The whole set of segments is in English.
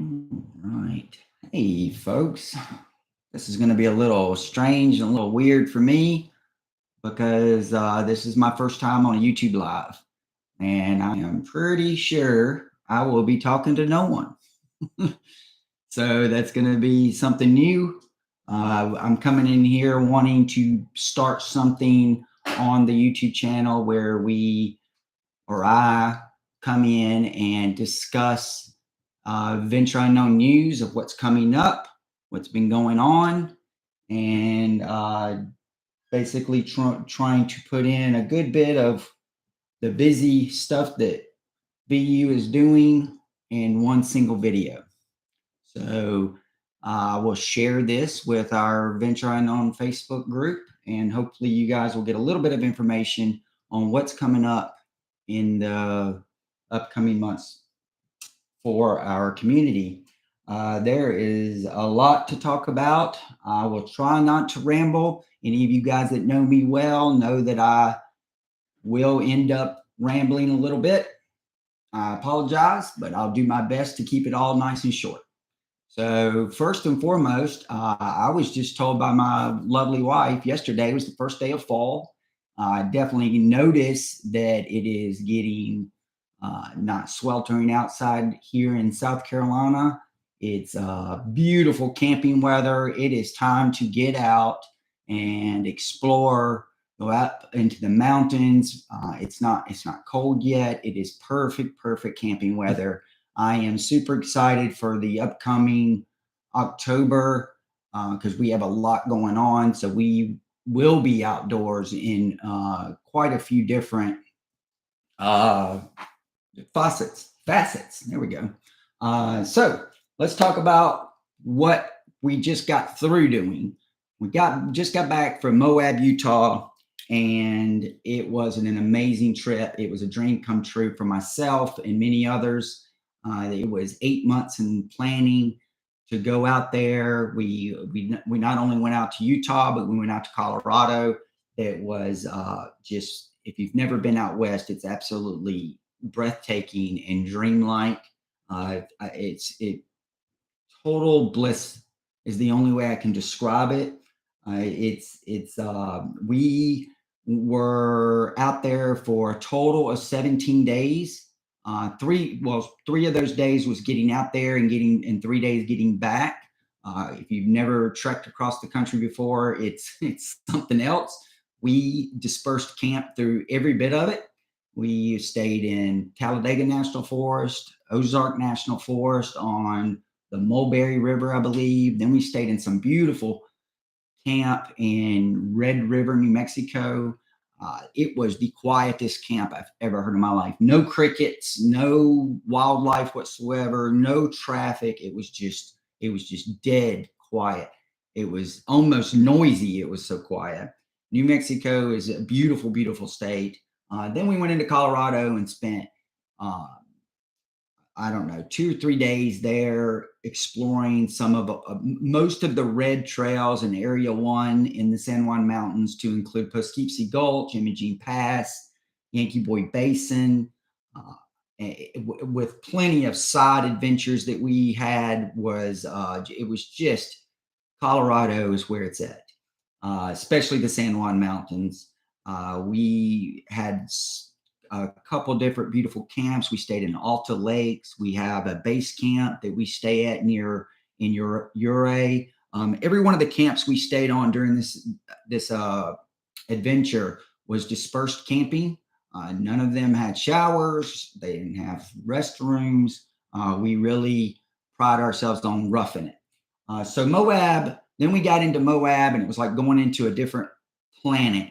All right. Hey, folks. This is going to be a little strange and a little weird for me because this is my first time on a YouTube Live. And I am pretty sure I will be talking to no one. So that's going to be something new. I'm coming in here wanting to start something on the YouTube channel where I come in and discuss venture unknown news of what's coming up, what's been going on, and basically trying to put in a good bit of the busy stuff that VU is doing in one single video. So I will share this with our Venture Unknown Facebook group, and hopefully you guys will get a little bit of information on what's coming up in the upcoming months for our community. There is a lot to talk about. I will try not to ramble. Any of you guys that know me well know that I will end up rambling a little bit. I apologize, but I'll do my best to keep it all nice and short. So first and foremost, I was just told by my lovely wife yesterday was the first day of fall. I definitely notice that it is getting not sweltering outside here in South Carolina. It's beautiful camping weather. It is time to get out and explore, go out into the mountains. It's not cold yet. It is perfect camping weather. I am super excited for the upcoming October because we have a lot going on. So we will be outdoors in quite a few different facets. There we go. So let's talk about what we just got through doing. We just got back from MOAB, Utah, and it was an amazing trip. It was a dream come true for myself and many others. It was 8 months in planning to go out there. We not only went out to Utah, but we went out to Colorado. It was just, if you've never been out west, it's absolutely breathtaking and dreamlike. It's total bliss is the only way I can describe it. We were out there for a total of 17 days. 3 of those days was getting out there and 3 days getting back. If you've never trekked across the country before, it's something else. We dispersed camp through every bit of it. We stayed in Talladega National Forest, Ozark National Forest, on the Mulberry River, I believe. Then we stayed in some beautiful camp in Red River, New Mexico. It was the quietest camp I've ever heard in my life. No crickets, no wildlife whatsoever, no traffic. It was just dead quiet. It was almost noisy. It was so quiet. New Mexico is a beautiful, beautiful state. Then we went into Colorado and spent, 2 or 3 days there exploring most of the red trails in Area 1 in the San Juan Mountains, to include Poughkeepsie Gulch, Imogene Pass, Yankee Boy Basin, with plenty of side adventures that we had. It was just, Colorado is where it's at, especially the San Juan Mountains. We had a couple different beautiful camps. We stayed in Alta Lakes. We have a base camp that we stay at in Ouray. Every one of the camps we stayed on during this adventure was dispersed camping. None of them had showers. They didn't have restrooms. We really pride ourselves on roughing it. So MOAB, then we got into MOAB, and it was like going into a different planet.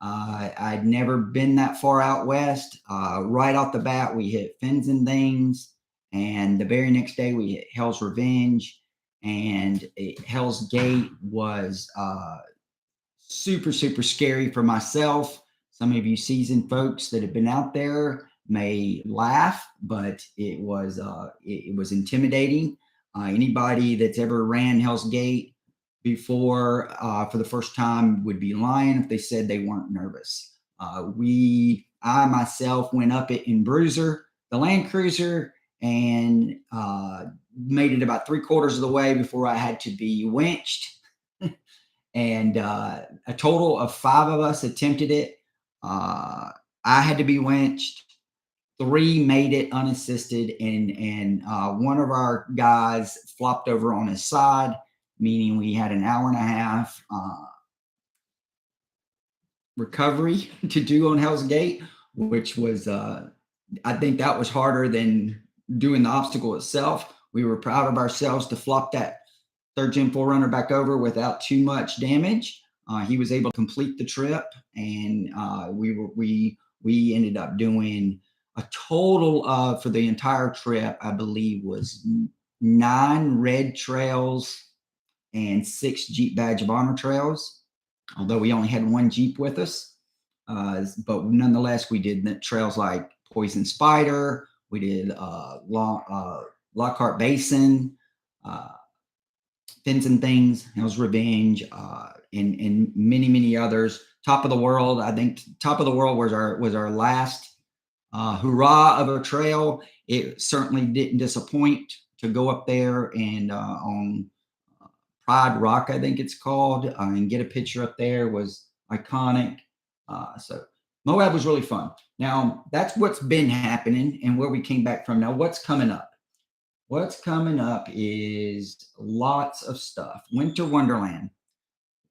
I'd never been that far out west. Right off the bat, we hit Fins and Things, and the very next day we hit Hell's Revenge, and Hell's Gate was super, super scary for myself. Some of you seasoned folks that have been out there may laugh, but it was intimidating. Anybody that's ever ran Hell's Gate before for the first time would be lying if they said they weren't nervous. I myself went up it in Bruiser, the Land Cruiser, and made it about 3/4 of the way before I had to be winched. And a total of 5 of us attempted it. I had to be winched. 3 made it unassisted, and one of our guys flopped over on his side, meaning we had an hour and a half recovery to do on Hell's Gate, which was I think that was harder than doing the obstacle itself. We were proud of ourselves to flop that third gen forerunner back over without too much damage. He was able to complete the trip, and we ended up doing a total of, for the entire trip, I believe was 9 red trails and 6 Jeep Badge of Honor trails. Although we only had 1 Jeep with us, but nonetheless, we did trails like Poison Spider. We did Lockhart Basin, Fins and Things, Hell's Revenge, and many others. Top of the World. I think Top of the World was our last hurrah of a trail. It certainly didn't disappoint to go up there and on Pride Rock, I think it's called, and get a picture up there was iconic. So MOAB was really fun. Now, that's what's been happening and where we came back from. Now, what's coming up? What's coming up is lots of stuff. Winter Wonderland.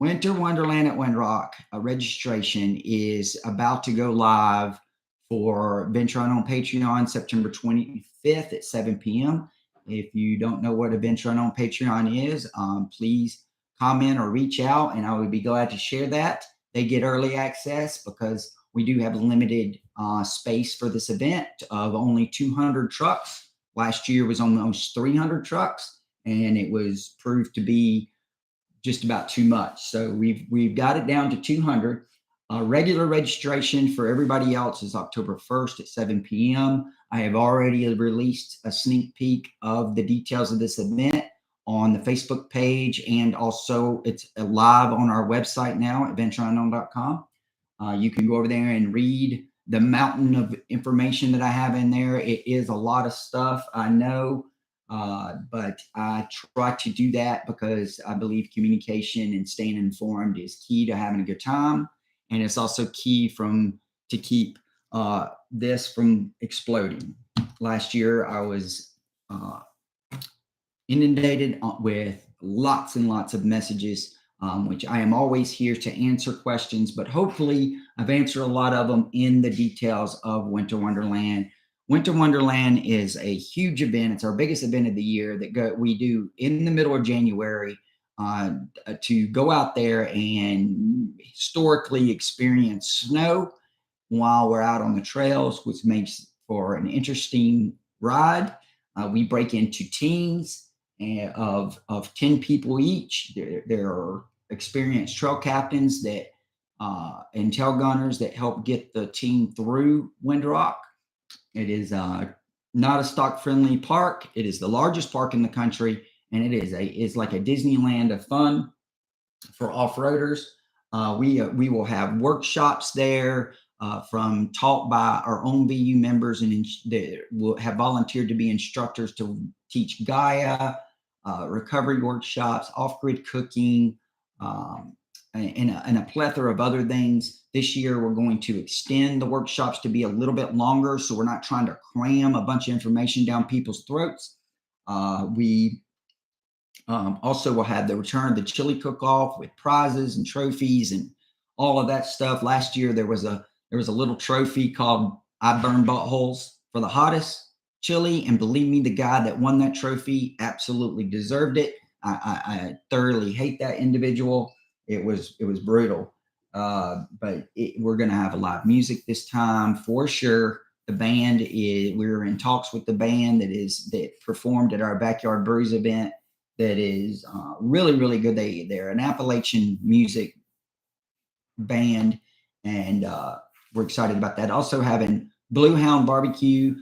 Winter Wonderland at Windrock registration is about to go live for Venture on Patreon September 25th at 7 p.m. If you don't know what a Venture on Patreon is, please comment or reach out, and I would be glad to share that. They get early access because we do have limited space for this event of only 200 trucks. Last year was almost 300 trucks, and it was proved to be just about too much. So we've got it down to 200. Regular registration for everybody else is October 1st at 7 p.m. I have already released a sneak peek of the details of this event on the Facebook page, and also it's live on our website now at ventureunknown.com. You can go over there and read the mountain of information that I have in there. It is a lot of stuff, I know, but I try to do that because I believe communication and staying informed is key to having a good time. And it's also key to keep this from exploding. Last year, I was inundated with lots and lots of messages, which I am always here to answer questions, but hopefully I've answered a lot of them in the details of Winter Wonderland. Winter Wonderland is a huge event. It's our biggest event of the year that we do in the middle of January. To go out there and historically experience snow while we're out on the trails, which makes for an interesting ride. We break into teams of 10 people each. There are experienced trail captains that and tail gunners that help get the team through Windrock. It is not a stock-friendly park. It is the largest park in the country, and it's like a Disneyland of fun for off-roaders. We will have workshops there taught by our own VU members, and they will have volunteered to be instructors to teach Gaia, recovery workshops, off-grid cooking, and a plethora of other things. This year, we're going to extend the workshops to be a little bit longer, so we're not trying to cram a bunch of information down people's throats. We also will have the return of the chili cook-off with prizes and trophies and all of that stuff. Last year, there was a little trophy called "I Burn Buttholes" for the hottest chili, and believe me, the guy that won that trophy absolutely deserved it. I thoroughly hate that individual. It was brutal. But we're going to have a live music this time for sure. The band we're in talks with the band that performed at our Backyard Brews event. That is really, really good. They're an Appalachian music band, and we're excited about that. Also having Blue Hound Barbecue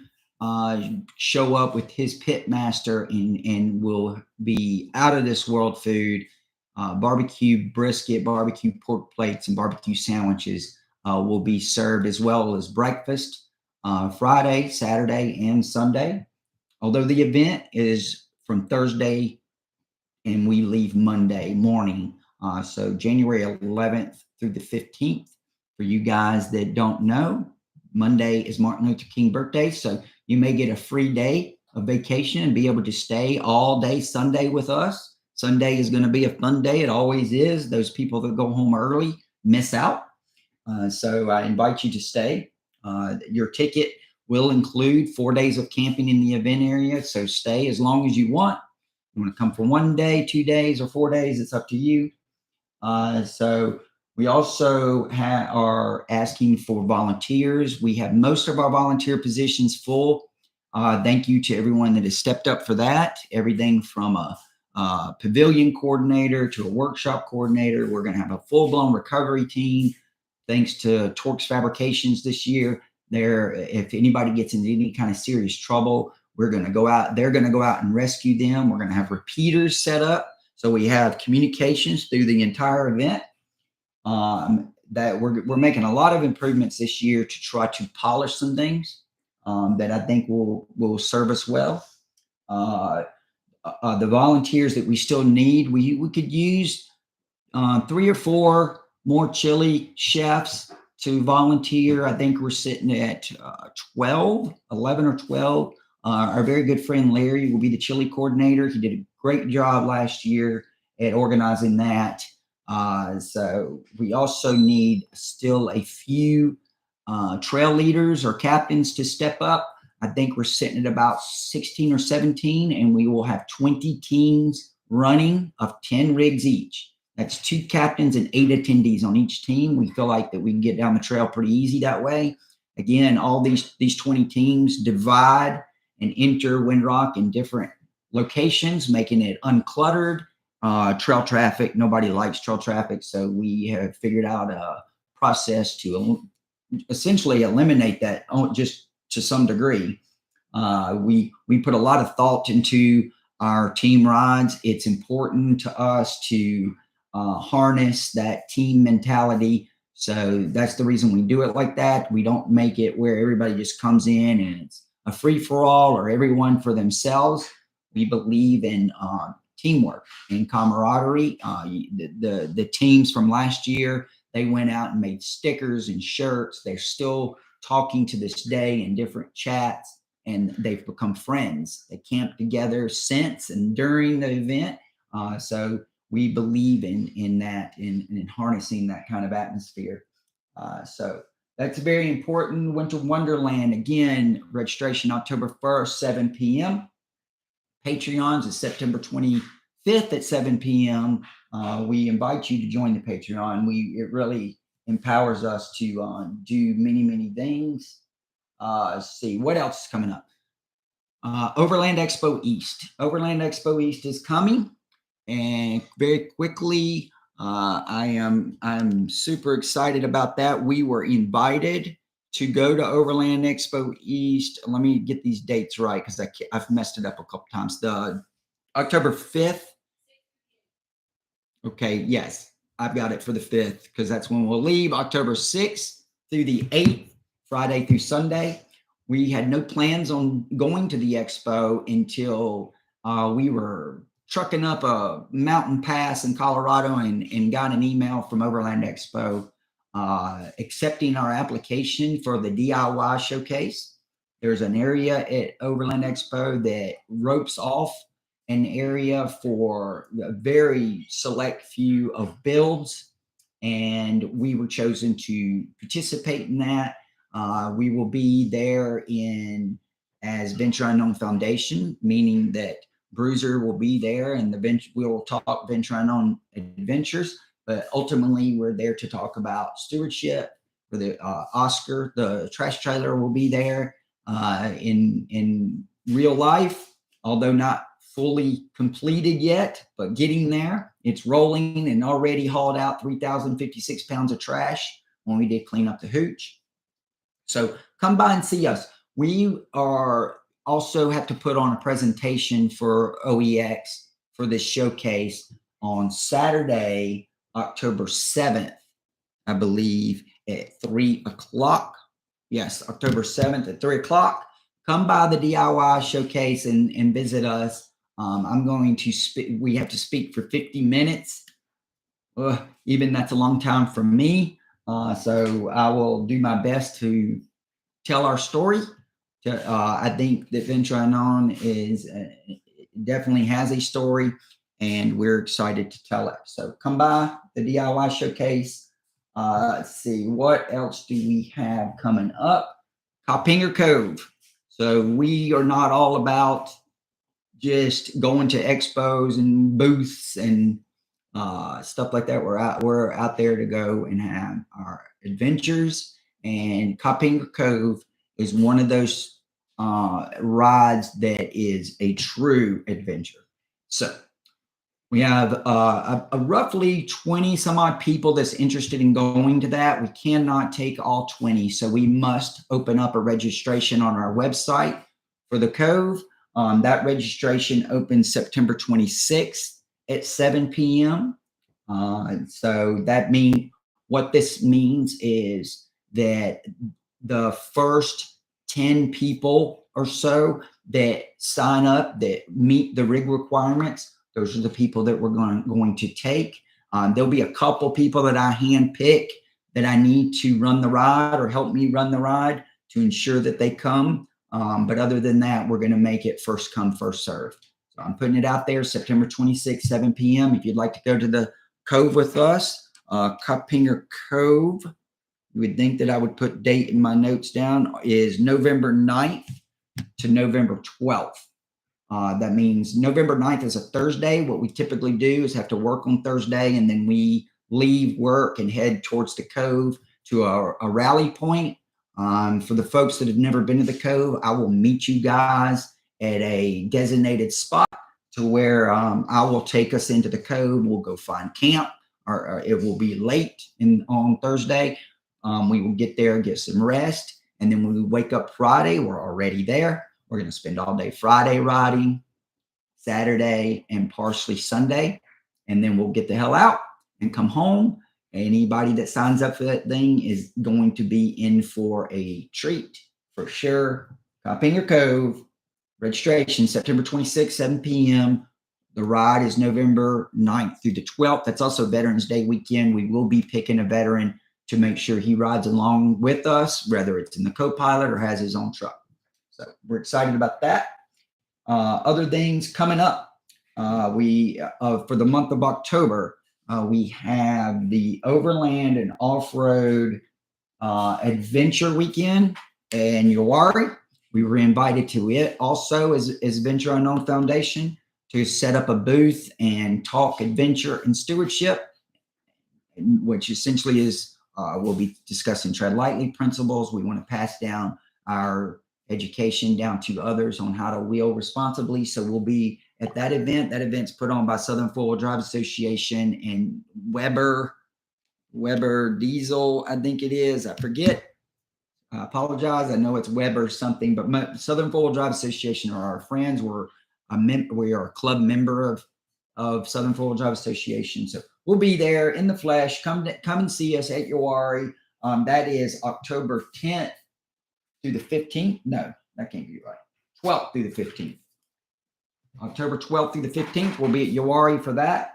show up with his pit master, and will be out of this world food. Barbecue brisket, barbecue pork plates, and barbecue sandwiches will be served, as well as breakfast Friday, Saturday, and Sunday. Although the event is from Thursday, and we leave Monday morning. So January 11th through the 15th. For you guys that don't know, Monday is Martin Luther King birthday. So you may get a free day of vacation and be able to stay all day Sunday with us. Sunday is going to be a fun day. It always is. Those people that go home early miss out. So I invite you to stay. Your ticket will include 4 days of camping in the event area. So stay as long as you want. You want to come for 1 day, 2 days, or 4 days, it's up to you. So we also are asking for volunteers. We have most of our volunteer positions full. Thank you to everyone that has stepped up for that. Everything from a pavilion coordinator to a workshop coordinator. We're going to have a full-blown recovery team. Thanks to Torx Fabrications this year. If anybody gets into any kind of serious trouble, we're going to go out. They're going to go out and rescue them. We're going to have repeaters set up. So we have communications through the entire event. That we're making a lot of improvements this year to try to polish some things that I think will serve us well. The volunteers that we still need, we could use 3 or 4 more chili chefs to volunteer. I think we're sitting at 11 or 12. Our very good friend Larry will be the chili coordinator. He did a great job last year at organizing that. So we also need still a few trail leaders or captains to step up. I think we're sitting at about 16 or 17, and we will have 20 teams running of 10 rigs each. That's 2 captains and 8 attendees on each team. We feel like that we can get down the trail pretty easy that way. Again, all these 20 teams divide and enter Windrock in different locations, making it uncluttered. Trail traffic, nobody likes trail traffic, so we have figured out a process to essentially eliminate that just to some degree. We put a lot of thought into our team rides. It's important to us to harness that team mentality. So that's the reason we do it like that. We don't make it where everybody just comes in and it's a free-for-all or everyone for themselves. We believe in teamwork and camaraderie. The teams from last year, they went out and made stickers and shirts. They're still talking to this day in different chats, and they've become friends. They camped together since and during the event. So we believe in that, in harnessing that kind of atmosphere. So that's very important. Winter Wonderland, again, registration October 1st, 7 p.m. Patreons is September 25th at 7 p.m. We invite you to join the Patreon. It really empowers us to do many, many things. Let's see, what else is coming up? Overland Expo East. Overland Expo East is coming, and very quickly, I'm super excited about that. We were invited to go to Overland Expo East. Let me get these dates right because I've messed it up a couple times. The October 5th. Okay, yes, I've got it for the 5th because that's when we'll leave. October 6th through the 8th, Friday through Sunday. We had no plans on going to the expo until we were trucking up a mountain pass in Colorado and got an email from Overland Expo accepting our application for the DIY showcase. There's an area at Overland Expo that ropes off an area for a very select few of builds, and we were chosen to participate in that. We will be there as Venture Unknown Foundation, meaning that Bruiser will be there and we will talk Venture Unknown Adventures, but ultimately we're there to talk about stewardship. For the Oscar, the trash trailer, will be there in real life, although not fully completed yet, but getting there. It's rolling and already hauled out 3,056 pounds of trash when we did clean up the hooch. So come by and see us. We also have to put on a presentation for OEX for this showcase on Saturday, October 7th, I believe, at 3 o'clock. Yes, October 7th at 3 o'clock. Come by the DIY showcase and visit us. I'm going to speak. We have to speak for 50 minutes. Even that's a long time for me. So I will do my best to tell our story. I think that Venture Unknown is definitely has a story, and we're excited to tell it. So come by the DIY showcase. Let's see, what else do we have coming up? Coppinger Cove. So we are not all about just going to expos and booths and stuff like that. We're out there to go and have our adventures. And Coppinger Cove is one of those rides that is a true adventure. So we have a roughly 20 some odd people that's interested in going to that. We cannot take all 20, so we must open up a registration on our website for the Cove. That registration opens September 26th at 7 p.m. So that means what this means is that the first 10 people or so that sign up that meet the rig requirements, those are the people that we're going to take. There'll be a couple people that I hand pick that I need to run the ride or help me run the ride to ensure that they come. But other than that, we're going to make it first come, first serve. So I'm putting it out there, September 26th, 7 p.m. If you'd like to go to the Cove with us, Coppinger Cove, you would think that I would put date in my notes down, is November 9th to November 12th. That means November 9th is a Thursday. What we typically do is have to work on Thursday, and then we leave work and head towards the Cove to a rally point. For the folks that have never been to the Cove, I will meet you guys at a designated spot to where I will take us into the Cove. We'll go find camp, or it will be late on Thursday. We will get there, get some rest, and then when we wake up Friday, we're already there. We're going to spend all day Friday riding, Saturday, and partially Sunday, and then we'll get the hell out and come home. Anybody that signs up for that thing is going to be in for a treat for sure. Coppinger Cove, registration September 26th, 7 p.m. The ride is November 9th through the 12th. That's also Veterans Day weekend. We will be picking a veteran to make sure he rides along with us, whether it's in the co-pilot or has his own truck. So we're excited about that. Other things coming up. For the month of October, we have the Overland and Off-Road Adventure Weekend in Uwharrie. We were invited to it also as Venture Unknown Foundation to set up a booth and talk adventure and stewardship, which essentially is we'll be discussing tread lightly principles. We want to pass down our education down to others on how to wheel responsibly. So we'll be at that event. That event's put on by Southern Four-Wheel Drive Association and Weber Diesel, I think it is. I forget. I apologize. I know it's Weber something, but Southern Four-Wheel Drive Association are our friends. We are a club member of Southern Four-Wheel Drive Association. So we'll be there in the flesh. Come and see us at Uwharrie. That is October 10th through the 15th. No, that can't be right. 12th through the 15th. October 12th through the 15th, we'll be at Uwharrie for that.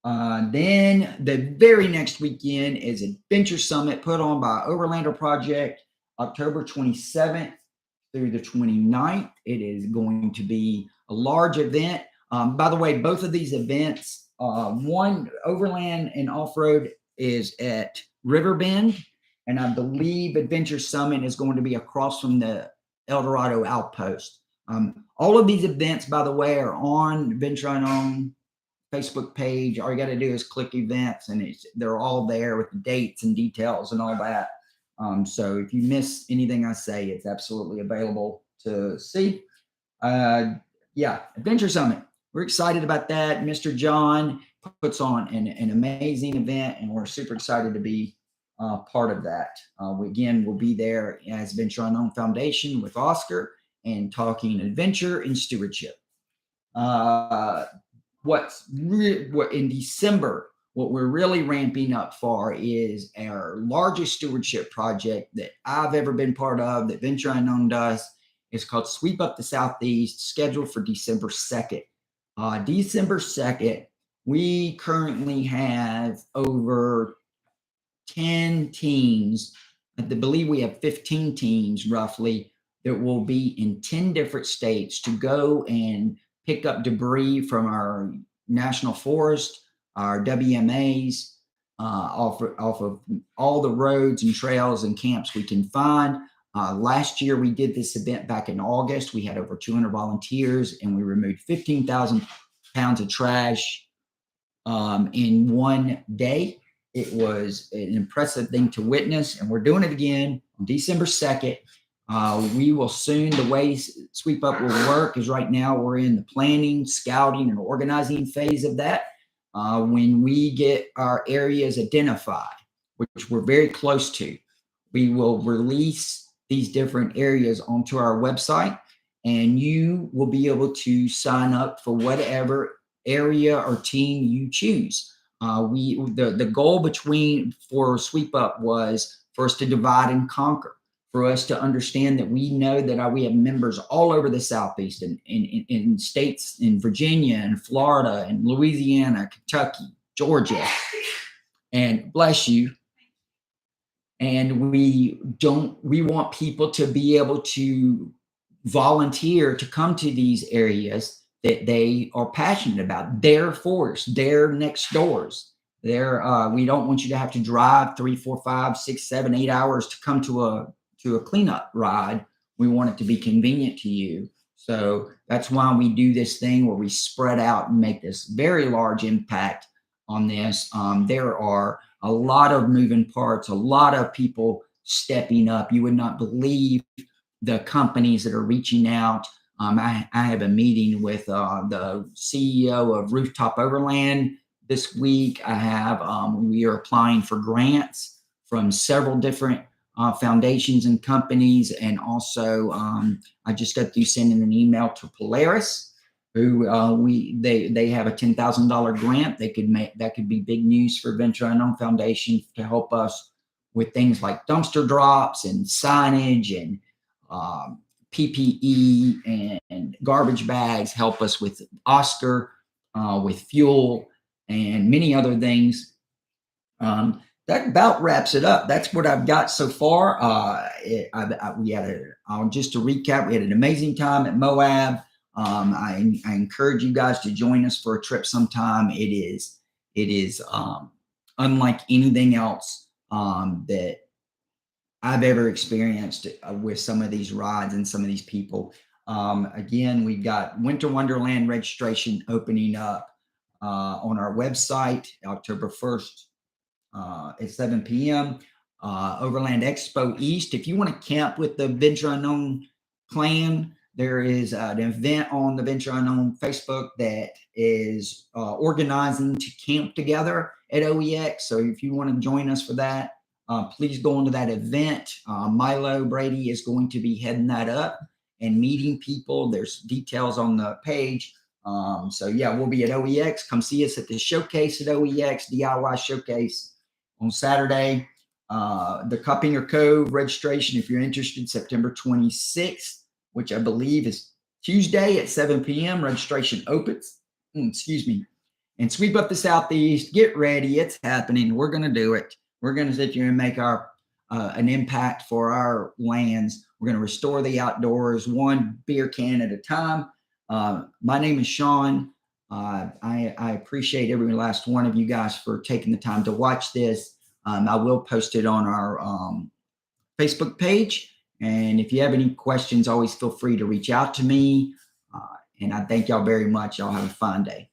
Then the very next weekend is Adventure Summit put on by Overlander Project, October 27th through the 29th. It is going to be a large event. By the way, both of these events, one Overland and Off-Road is at Riverbend, and I believe Adventure Summit is going to be across from the El Dorado Outpost. All of these events, by the way, are on Venture Unknown Facebook page. All you got to do is click events, and they're all there with the dates and details and all that. So if you miss anything I say, it's absolutely available to see. Adventure Summit. We're excited about that. Mr. John puts on an amazing event, and we're super excited to be part of that. We'll be there as Venture Unknown Foundation with Oscar and talking adventure and stewardship. What in December, what we're really ramping up for is our largest stewardship project that I've ever been part of, that Venture Unknown does. It's called Sweep Up the Southeast, scheduled for December 2nd. December 2nd, we currently have over 10 teams. I believe we have 15 teams roughly that will be in 10 different states to go and pick up debris from our national forest, our WMAs, off of all the roads and trails and camps we can find. Last year, we did this event back in August. We had over 200 volunteers and we removed 15,000 pounds of trash in one day. It was an impressive thing to witness, and we're doing it again on December 2nd. We will soon, the way Sweep Up will work is right now we're in the planning, scouting, and organizing phase of that. When we get our areas identified, which we're very close to, we will release these different areas onto our website, and you will be able to sign up for whatever area or team you choose. The goal for Sweep Up was for us to divide and conquer, for us to understand that we know that we have members all over the Southeast, in states in Virginia and Florida and Louisiana, Kentucky, Georgia, and bless you. And we want people to be able to volunteer to come to these areas that they are passionate about, their forest, their next doors. We don't want you to have to drive 3, 4, 5, 6, 7, 8 hours to come to a cleanup ride. We want it to be convenient to you. So that's why we do this thing where we spread out and make this very large impact on this. There are a lot of moving parts, a lot of people stepping up. You would not believe the companies that are reaching out. I have a meeting with the CEO of Rooftop Overland this week. We are applying for grants from several different foundations and companies. And also, I just got through sending an email to Polaris, who they have a $10,000 grant. That could be big news for Venture Unknown Foundation to help us with things like dumpster drops and signage and PPE and garbage bags, help us with Oscar, with fuel and many other things. That about wraps it up. That's what I've got so far. Just to recap, we had an amazing time at MOAB. I encourage you guys to join us for a trip sometime. It is unlike anything else that I've ever experienced with some of these rides and some of these people. Again, we've got Winter Wonderland registration opening up on our website October 1st at 7 p.m. Overland Expo East. If you want to camp with the Venture Unknown clan, there is an event on the Venture Unknown Facebook that is organizing to camp together at OEX. So if you want to join us for that, please go into that event. Milo Brady is going to be heading that up and meeting people. There's details on the page. So yeah, we'll be at OEX. Come see us at the showcase at OEX, DIY showcase on Saturday. The Coppinger Cove registration, if you're interested, September 26th, which I believe is Tuesday at 7 p.m. Registration opens. Excuse me. And Sweep Up the Southeast. Get ready. It's happening. We're going to do it. We're going to sit here and make an impact for our lands. We're going to restore the outdoors, one beer can at a time. My name is Sean. I appreciate every last one of you guys for taking the time to watch this. I will post it on our Facebook page. And if you have any questions, always feel free to reach out to me. And I thank y'all very much. Y'all have a fine day.